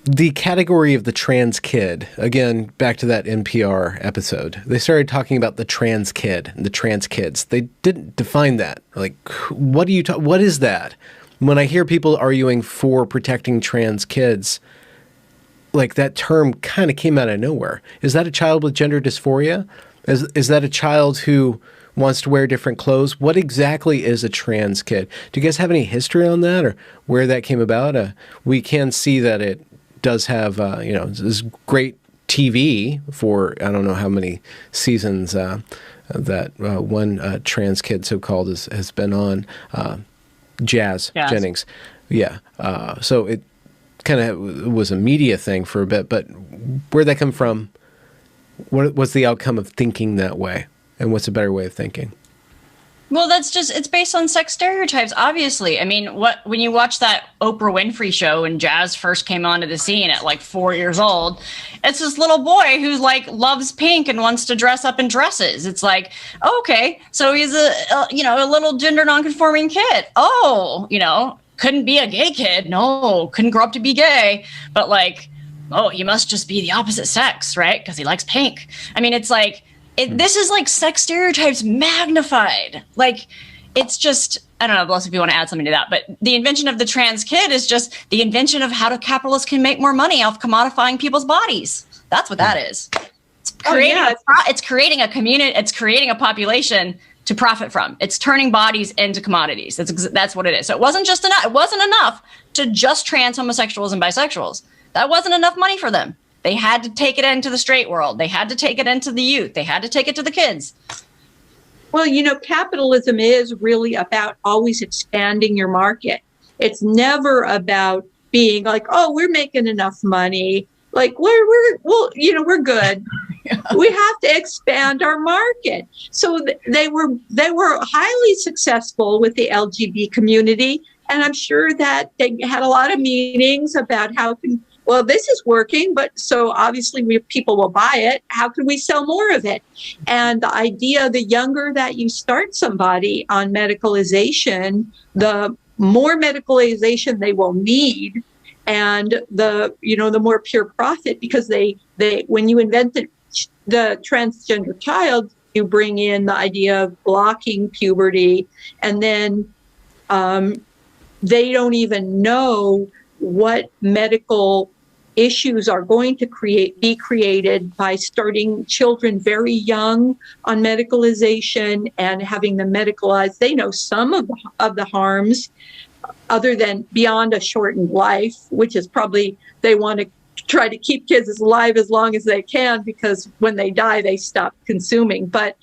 The category of the trans kid, again, back to that NPR episode, they started talking about the trans kid and the trans kids. They didn't define that. Like, what is that? When I hear people arguing for protecting trans kids, like that term kind of came out of nowhere. Is that a child with gender dysphoria? Is that a child who wants to wear different clothes? What exactly is a trans kid? Do you guys have any history on that or where that came about? We can see that it does have, this great TV for, I don't know how many seasons that one trans kid, so-called, has been on, Jazz Jennings. Yeah. So it kind of was a media thing for a bit, but where'd that come from? What's the outcome of thinking that way? And what's a better way of thinking? Well, it's based on sex stereotypes, obviously. I mean, when you watch that Oprah Winfrey show when Jazz first came onto the scene at like 4 years old, it's this little boy who like loves pink and wants to dress up in dresses. It's like, okay, so he's a little gender nonconforming kid. Oh, couldn't be a gay kid. No, couldn't grow up to be gay. But like, oh, he must just be the opposite sex, right? Because he likes pink. I mean, it's like, this is like sex stereotypes magnified. Like, it's just, I don't know, Bless, if you want to add something to that, but the invention of the trans kid is just the invention of how the capitalists can make more money off commodifying people's bodies. That's what that is. It's creating a community, it's creating a population to profit from. It's turning bodies into commodities. That's what it is. So it wasn't enough to just trans homosexuals and bisexuals. That wasn't enough money for them. They had to take it into the straight world. They had to take it into the youth. They had to take it to the kids. Well, capitalism is really about always expanding your market. It's never about being like, oh, we're making enough money. Like we're good. Yeah. We have to expand our market. So they were highly successful with the LGBT community. And I'm sure that they had a lot of meetings about well, this is working, but so obviously people will buy it. How can we sell more of it? And the idea, the younger that you start somebody on medicalization, the more medicalization they will need, and the more pure profit, because they when you invent the transgender child, you bring in the idea of blocking puberty, and then they don't even know what medical issues are going to be created by starting children very young on medicalization and having them medicalized. They know some of the harms, other than beyond a shortened life, which is probably they want to try to keep kids alive as long as they can, because when they die, they stop consuming. But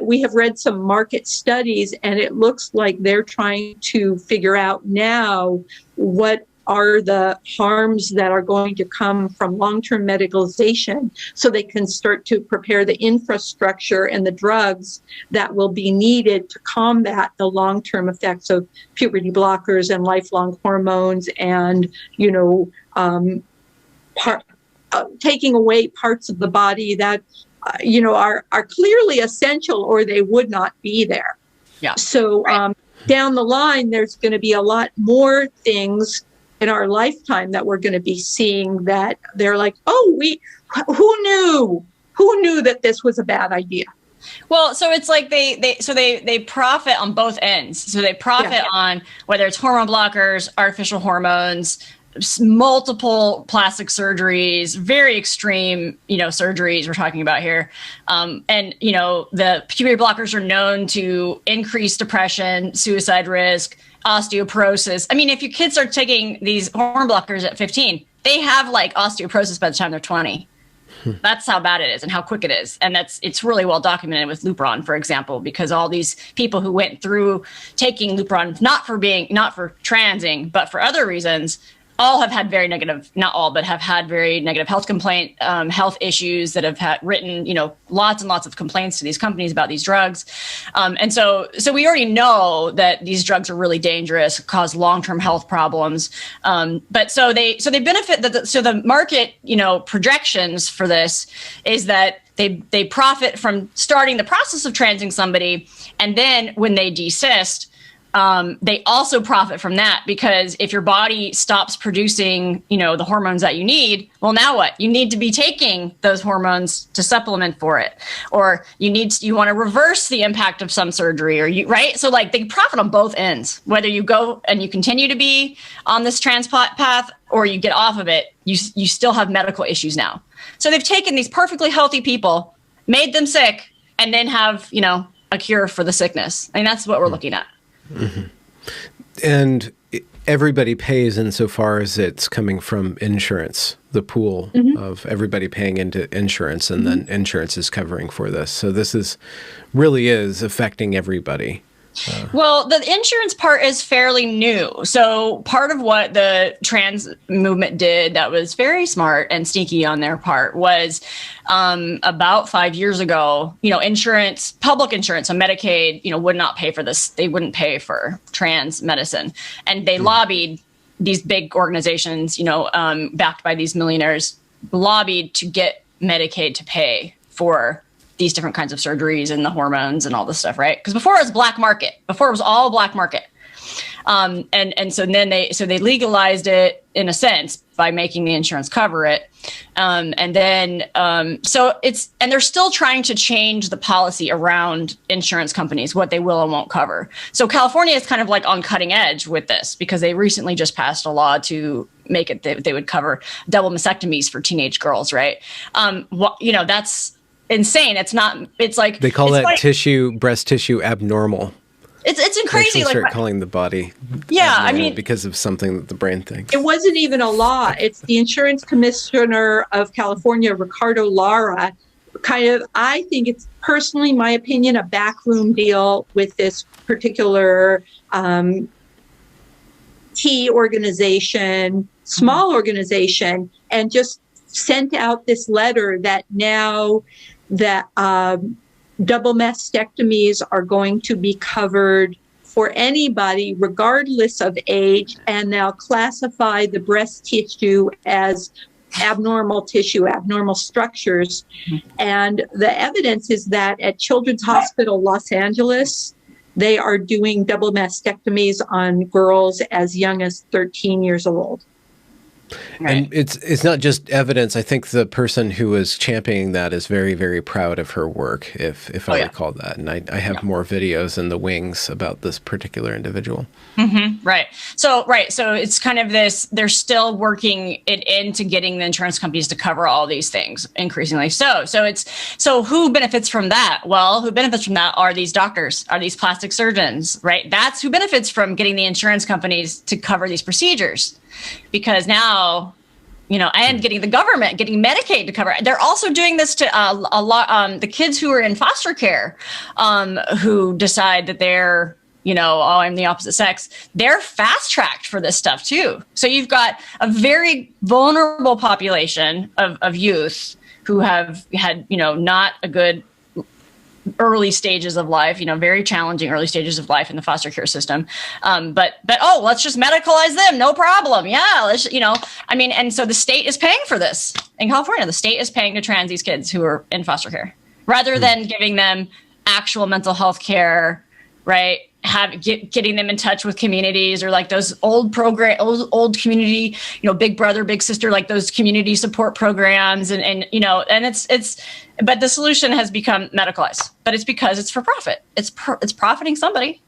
we have read some market studies, and it looks like they're trying to figure out now what are the harms that are going to come from long-term medicalization, so they can start to prepare the infrastructure and the drugs that will be needed to combat the long-term effects of puberty blockers and lifelong hormones, and taking away parts of the body that are clearly essential, or they would not be there. Yeah. So down the line, there's going to be a lot more things in our lifetime that we're going to be seeing that they're like, oh, who knew that this was a bad idea? Well, so it's like they profit on both ends. So they profit on whether it's hormone blockers, artificial hormones, multiple plastic surgeries, very extreme, surgeries we're talking about here. And, the puberty blockers are known to increase depression, suicide risk, osteoporosis. I mean, if your kids start taking these hormone blockers at 15, they have like osteoporosis by the time they're 20. That's how bad it is and how quick it is. And it's really well documented with Lupron, for example, because all these people who went through taking Lupron, not for transing, but for other reasons, all have had very negative, not all, but have had very negative health issues that have written, lots and lots of complaints to these companies about these drugs. And so we already know that these drugs are really dangerous, cause long-term health problems. But so they benefit the market, projections for this is that they profit from starting the process of transing somebody. And then when they desist, they also profit from that, because if your body stops producing, the hormones that you need, well, now what? You need to be taking those hormones to supplement for it, or you want to reverse the impact of some surgery, or right? So like they profit on both ends, whether you go and you continue to be on this transplant path or you get off of it, you still have medical issues now. So they've taken these perfectly healthy people, made them sick, and then have, a cure for the sickness. I mean, that's what we're looking at. Mm-hmm. And everybody pays insofar as it's coming from insurance, the pool of everybody paying into insurance, and then insurance is covering for this. So this really is affecting everybody. Well, the insurance part is fairly new. So part of what the trans movement did that was very smart and sneaky on their part was about 5 years ago, insurance, public insurance, so Medicaid, would not pay for this. They wouldn't pay for trans medicine. And they lobbied these big organizations, backed by these millionaires, lobbied to get Medicaid to pay for these different kinds of surgeries and the hormones and all this stuff, right? Because before it was black market. Before it was all black market. And so then they legalized it in a sense by making the insurance cover it. And they're still trying to change the policy around insurance companies, what they will and won't cover. So California is kind of like on cutting edge with this, because they recently just passed a law to make it they would cover double mastectomies for teenage girls, right? That's insane. It's like they call that breast tissue abnormal. It's crazy. They start calling the body because of something that the brain thinks. It wasn't even a law. It's the insurance commissioner of California, Ricardo Lara, I think it's personally my opinion, a backroom deal with this particular T organization, small organization, and just sent out this letter that now that double mastectomies are going to be covered for anybody, regardless of age, and they'll classify the breast tissue as abnormal tissue, abnormal structures. And the evidence is that at Children's Hospital Los Angeles, they are doing double mastectomies on girls as young as 13 years old. And it's not just evidence. I think the person who is championing that is very, very proud of her work, if I recall that. And I have more videos in the wings about this particular individual. Right. So it's kind of this, they're still working it into getting the insurance companies to cover all these things increasingly. So who benefits from that? Well, who benefits from that are these doctors, are these plastic surgeons, right? That's who benefits from getting the insurance companies to cover these procedures. Because now, and getting the government, getting Medicaid to cover it. They're also doing this to a lot, the kids who are in foster care, who decide that they're, I'm the opposite sex. They're fast tracked for this stuff too. So you've got a very vulnerable population of youth who have had, not a good early stages of life, very challenging early stages of life in the foster care system. But let's just medicalize them. No problem. Yeah. Let's, and so the state is paying for this in California. The state is paying to trans these kids who are in foster care rather than giving them actual mental health care, right? Getting them in touch with communities, or like those old community, Big Brother, Big Sister, like those community support programs, and but the solution has become medicalized, but it's because it's for profit. It's profiting somebody.